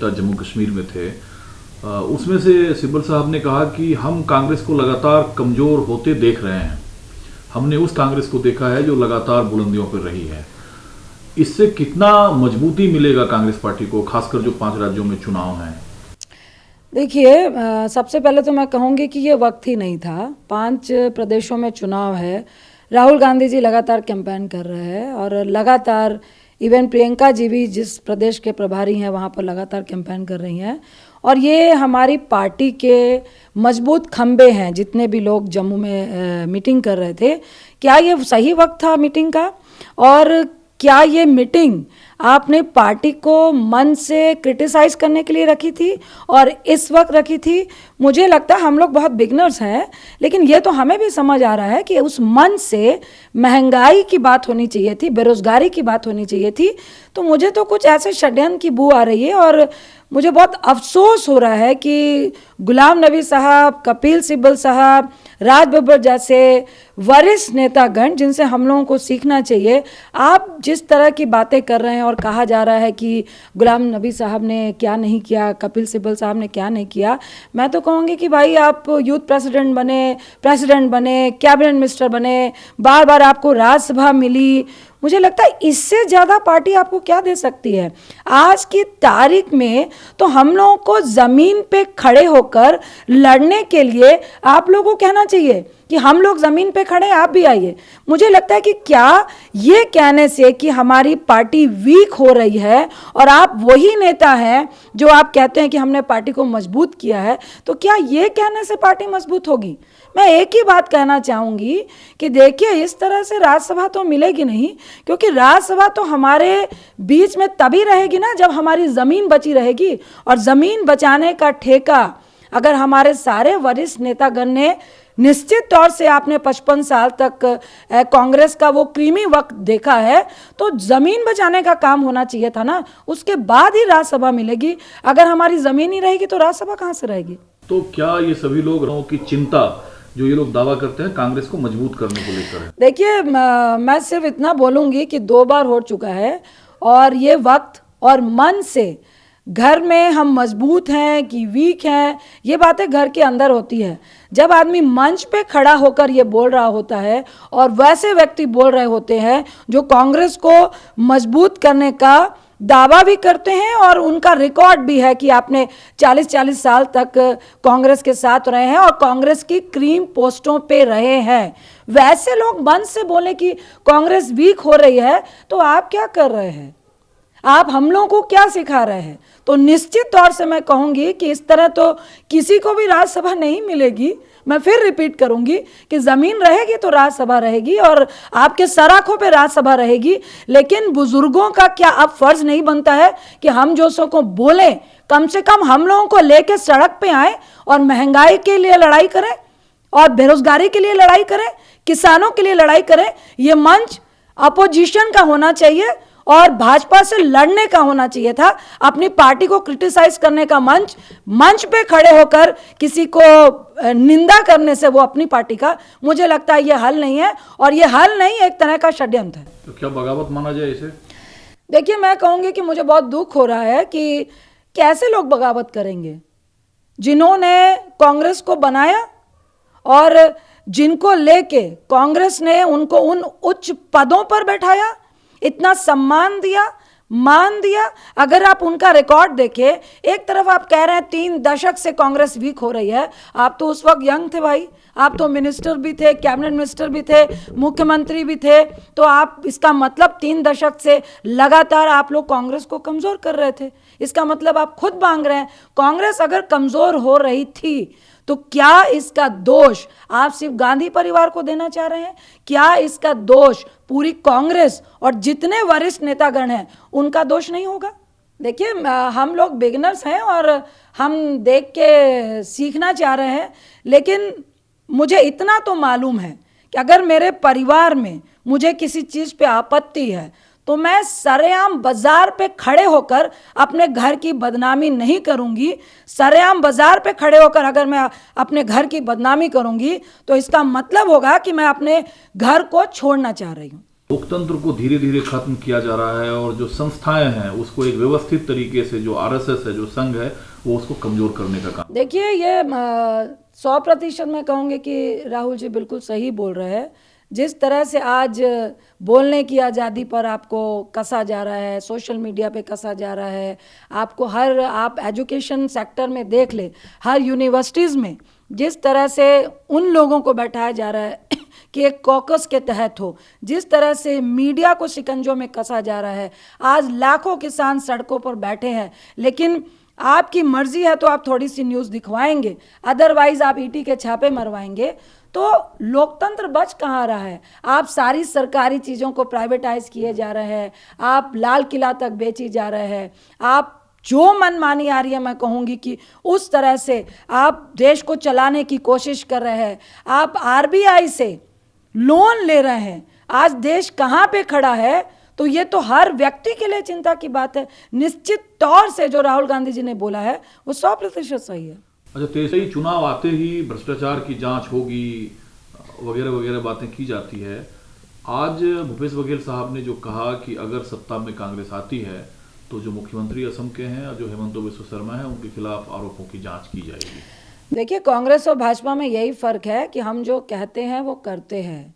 नेता जम्मू कश्मीर में थे, उसमें से सिब्बल साहब ने कहा कि हम कांग्रेस को लगातार कमज़ोर होते देख रहे हैं। हमने उस कांग्रेस को देखा है जो लगातार बुलंदियों पर रही है। इससे कितना मजबूती मिलेगा कांग्रेस पार्टी को, खासकर जो 5 राज्यों में चुनाव हैं? देखिए, सबसे पहले तो मैं कहूँगी कि ये वक्त ही नहीं था। 5 प्रदेशों में चुनाव है। राहुल गांधी जी लगातार कैंपेन कर रहे हैं और लगातार इवन प्रियंका जी भी जिस प्रदेश के प्रभारी हैं वहाँ पर लगातार कैंपेन कर रही हैं। और ये हमारी पार्टी के मजबूत खंबे हैं। जितने भी लोग जम्मू में मीटिंग कर रहे थे, क्या ये सही वक्त था मीटिंग का? और क्या ये मीटिंग आपने पार्टी को मन से क्रिटिसाइज़ करने के लिए रखी थी और इस वक्त रखी थी? मुझे लगता है हम लोग बहुत बिगनर्स हैं, लेकिन ये तो हमें भी समझ आ रहा है कि उस मन से महंगाई की बात होनी चाहिए थी, बेरोज़गारी की बात होनी चाहिए थी। तो मुझे तो कुछ ऐसे षड्यंत्र की बू आ रही है और मुझे बहुत अफसोस हो रहा है कि गुलाम नबी साहब, कपिल सिब्बल साहब, राज बब्बर जैसे वरिष्ठ नेतागण जिनसे हम लोगों को सीखना चाहिए, आप जिस तरह की बातें कर रहे हैं और कहा जा रहा है कि गुलाम नबी साहब ने क्या नहीं किया, कपिल सिब्बल साहब ने क्या नहीं किया। मैं तो कहूँगी कि भाई आप यूथ प्रेसिडेंट बने, कैबिनेट मिनिस्टर बने, बार बार आपको राज्यसभा मिली। मुझे लगता है इससे ज़्यादा पार्टी आपको क्या दे सकती है? आज की तारीख में तो हम लोगों को ज़मीन पे खड़े होकर लड़ने के लिए आप लोगों को कहना चाहिए कि हम लोग ज़मीन पे खड़े, आप भी आइए। मुझे लगता है कि क्या ये कहने से कि हमारी पार्टी वीक हो रही है और आप वही नेता हैं जो आप कहते हैं कि हमने पार्टी को मजबूत किया है, तो क्या ये कहने से पार्टी मजबूत होगी? मैं एक ही बात कहना चाहूँगी कि देखिए, इस तरह से राज्यसभा तो मिलेगी नहीं, क्योंकि राज्यसभा तो हमारे बीच में तभी रहेगी ना जब हमारी ज़मीन बची रहेगी। और ज़मीन बचाने का ठेका अगर हमारे सारे वरिष्ठ नेतागण ने निश्चित तौर से, आपने 55 साल तक कांग्रेस का वो क्रीमी वक्त देखा है, तो ज़मीन बचाने का काम होना चाहिए था ना। उसके बाद ही राज्यसभा मिलेगी। अगर हमारी ज़मीन ही रहेगी तो राज्यसभा कहाँ से रहेगी? तो क्या ये सभी लोगों की चिंता जो ये लोग दावा करते हैं कांग्रेस को मजबूत करने को लेकर है? देखिए, मैं सिर्फ इतना बोलूँगी कि 2 बार हो चुका है और ये वक्त और मन से घर में हम मजबूत हैं कि वीक हैं, ये बातें घर के अंदर होती है। जब आदमी मंच पे खड़ा होकर ये बोल रहा होता है और वैसे व्यक्ति बोल रहे होते हैं जो कांग्रेस को मजबूत करने का दावा भी करते हैं और उनका रिकॉर्ड भी है कि आपने 40-40 साल तक कांग्रेस के साथ रहे हैं और कांग्रेस की क्रीम पोस्टों पे रहे हैं, वैसे लोग मन से बोले कि कांग्रेस वीक हो रही है, तो आप क्या कर रहे हैं? आप हम लोगों को क्या सिखा रहे हैं? तो निश्चित तौर से मैं कहूँगी कि इस तरह तो किसी को भी राज्यसभा नहीं मिलेगी। मैं फिर रिपीट करूँगी कि ज़मीन रहेगी तो राज्यसभा रहेगी और आपके सराखों पे राज्यसभा रहेगी। लेकिन बुजुर्गों का क्या अब फर्ज नहीं बनता है कि हम जो सो को बोलें, कम से कम हम लोगों को लेके सड़क पे आए और महंगाई के लिए लड़ाई करें और बेरोजगारी के लिए लड़ाई करें, किसानों के लिए लड़ाई करें। ये मंच अपोजिशन का होना चाहिए और भाजपा से लड़ने का होना चाहिए था। अपनी पार्टी को क्रिटिसाइज करने का मंच पे खड़े होकर किसी को निंदा करने से वो अपनी पार्टी का, मुझे लगता है ये हल नहीं है और ये हल नहीं, एक तरह का षड्यंत्र है। तो क्या बगावत माना जाए इसे? देखिए, मैं कहूँगी कि मुझे बहुत दुख हो रहा है कि कैसे लोग बगावत करेंगे जिन्होंने कांग्रेस को बनाया और जिनको लेके कांग्रेस ने उनको उन उच्च पदों पर बैठाया, इतना सम्मान दिया, मान दिया। अगर आप उनका रिकॉर्ड देखें, एक तरफ आप कह रहे हैं 3 दशक से कांग्रेस वीक हो रही है। आप तो उस वक्त यंग थे भाई, आप तो मिनिस्टर भी थे, कैबिनेट मिनिस्टर भी थे, मुख्यमंत्री भी थे। तो आप, इसका मतलब 3 दशक से लगातार आप लोग कांग्रेस को कमज़ोर कर रहे थे। इसका मतलब आप खुद मांग रहे हैं कांग्रेस अगर कमज़ोर हो रही थी तो क्या इसका दोष आप सिर्फ गांधी परिवार को देना चाह रहे हैं? क्या इसका दोष पूरी कांग्रेस और जितने वरिष्ठ नेतागण हैं उनका दोष नहीं होगा? देखिए, हम लोग बिगिनर्स हैं और हम देख के सीखना चाह रहे हैं, लेकिन मुझे इतना तो मालूम है कि अगर मेरे परिवार में मुझे किसी चीज़ पे आपत्ति है तो मैं सरेआम बाजार पे खड़े होकर अपने घर की बदनामी नहीं करूंगी। सरेआम बाजार पे खड़े होकर अगर मैं अपने घर की बदनामी करूंगी तो इसका मतलब होगा कि मैं अपने घर को छोड़ना चाह रही हूं। लोकतंत्र को धीरे धीरे खत्म किया जा रहा है और जो संस्थाएं हैं उसको एक व्यवस्थित तरीके से, जो आरएसएस है, जो संघ है, वो उसको कमजोर करने का काम। देखिए, ये 100% मैं कहूँगी कि राहुल जी बिल्कुल सही बोल रहे हैं। जिस तरह से आज बोलने की आज़ादी पर आपको कसा जा रहा है, सोशल मीडिया पे कसा जा रहा है, आपको आप एजुकेशन सेक्टर में देख ले, हर यूनिवर्सिटीज़ में जिस तरह से उन लोगों को बैठाया जा रहा है कि एक कॉकस के तहत हो, जिस तरह से मीडिया को शिकंजों में कसा जा रहा है। आज लाखों किसान सड़कों पर बैठे हैं, लेकिन आपकी मर्जी है तो आप थोड़ी सी न्यूज़ दिखवाएंगे, अदरवाइज आप ईटी के छापे मरवाएंगे, तो लोकतंत्र बच कहाँ रहा है। आप सारी सरकारी चीज़ों को प्राइवेटाइज किए जा रहे हैं, आप लाल किला तक बेची जा रहे हैं, आप जो मनमानी आ रही है, मैं कहूँगी कि उस तरह से आप देश को चलाने की कोशिश कर रहे हैं। आप आरबीआई से लोन ले रहे हैं। आज देश कहाँ पे खड़ा है, तो ये तो हर व्यक्ति के लिए चिंता की बात है। निश्चित तौर से जो राहुल गांधी जी ने बोला है वो 100% सही है। अच्छा, तेईस ही चुनाव आते ही भ्रष्टाचार की जांच होगी वगैरह वगैरह बातें की जाती है। आज भूपेश बघेल साहब ने जो कहा कि अगर सत्ता में कांग्रेस आती है तो जो मुख्यमंत्री असम के हैं और जो हेमंत बिस्वा शर्मा है उनके खिलाफ आरोपों की जांच की जाएगी। देखिए, कांग्रेस और भाजपा में यही फर्क है कि हम जो कहते हैं वो करते हैं।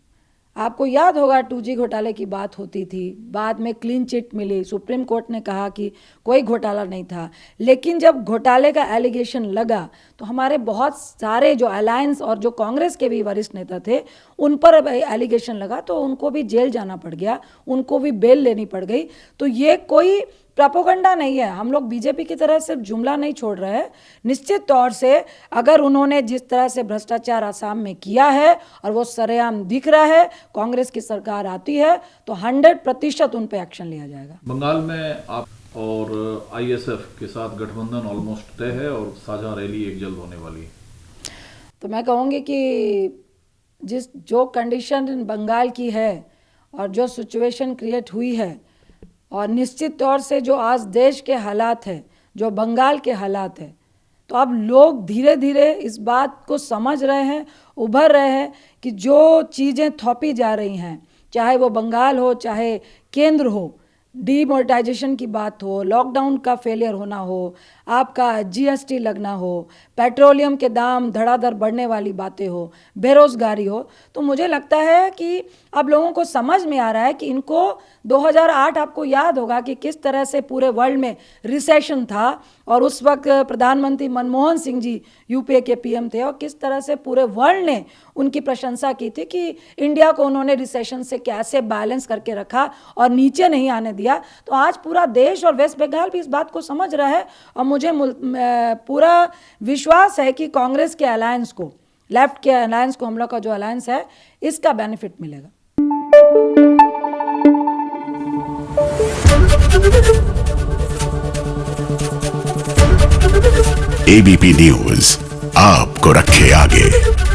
आपको याद होगा 2G घोटाले की बात होती थी, बाद में क्लीन चिट मिली, सुप्रीम कोर्ट ने कहा कि कोई घोटाला नहीं था, लेकिन जब घोटाले का एलिगेशन लगा तो हमारे बहुत सारे जो अलायंस और जो कांग्रेस के भी वरिष्ठ नेता थे उन पर एलिगेशन लगा, तो उनको भी जेल जाना पड़ गया, उनको भी बेल लेनी पड़ गई। तो ये कोई प्रोपोगंडा नहीं है, हम लोग बीजेपी की तरह सिर्फ जुमला नहीं छोड़ रहे हैं। निश्चित तौर से अगर उन्होंने जिस तरह से भ्रष्टाचार आसाम में किया है और वो सरेआम दिख रहा है, कांग्रेस की सरकार आती है तो 100% उन पे एक्शन लिया जाएगा। बंगाल में आप और आईएसएफ के साथ गठबंधन ऑलमोस्ट तय है और साझा रैली एक जल्द होने वाली है। तो मैं कहूँगी कि जो कंडीशन बंगाल की है और जो सिचुएशन क्रिएट हुई है, और निश्चित तौर से जो आज देश के हालात है, जो बंगाल के हालात है, तो अब लोग धीरे धीरे इस बात को समझ रहे हैं, उभर रहे हैं कि जो चीज़ें थोपी जा रही हैं, चाहे वो बंगाल हो चाहे केंद्र हो, डीमोनेटाइजेशन की बात हो, लॉकडाउन का फेलियर होना हो, आपका जीएसटी लगना हो, पेट्रोलियम के दाम धड़ाधड़ बढ़ने वाली बातें हो, बेरोज़गारी हो, तो मुझे लगता है कि अब लोगों को समझ में आ रहा है कि इनको 2008 आपको याद होगा कि किस तरह से पूरे वर्ल्ड में रिसेशन था और उस वक्त प्रधानमंत्री मनमोहन सिंह जी यूपीए के पीएम थे और किस तरह से पूरे वर्ल्ड ने उनकी प्रशंसा की थी कि इंडिया को उन्होंने रिसेशन से कैसे बैलेंस करके रखा और नीचे नहीं आने दिया। तो आज पूरा देश और वेस्ट बंगाल भी इस बात को समझ रहा है और मुझे पूरा विश्वास है कि कांग्रेस के अलायंस को, लेफ्ट के अलायंस को, हम लोग का जो अलायंस है, इसका बेनिफिट मिलेगा। एबीपी न्यूज़ आपको रखे आगे।